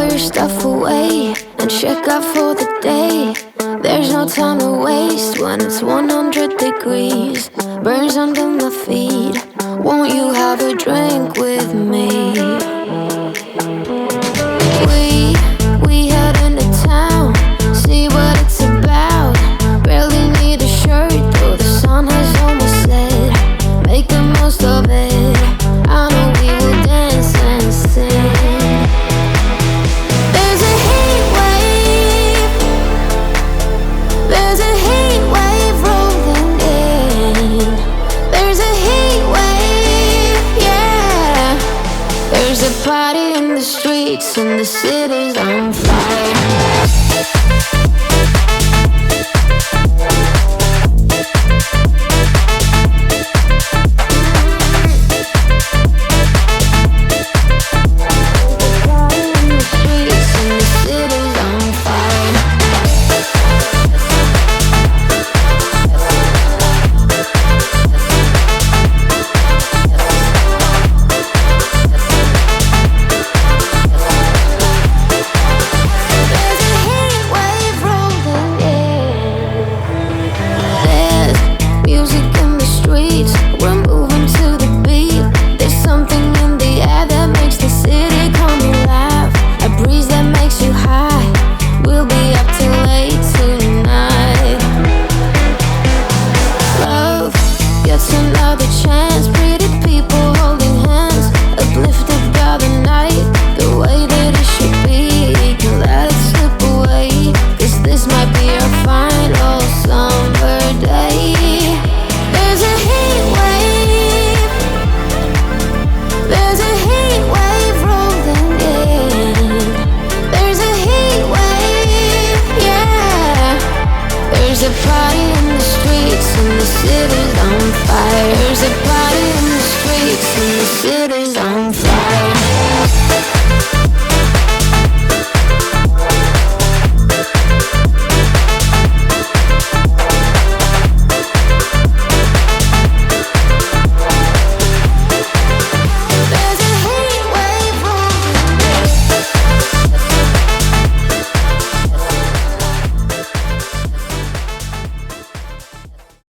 all your stuff away and check out for the day. There's no time to waste when it's 100 degrees. Burns under my feet. Won't you have a drink with me? We head into town, see what it's about. Barely need a shirt though the sun has almost set. Make the most of it. I know we will dance and sing. There's a heat wave. There's a heat wave rolling in. There's a heat wave, yeah. There's a party in the streets and the city's on fire. City's on fire.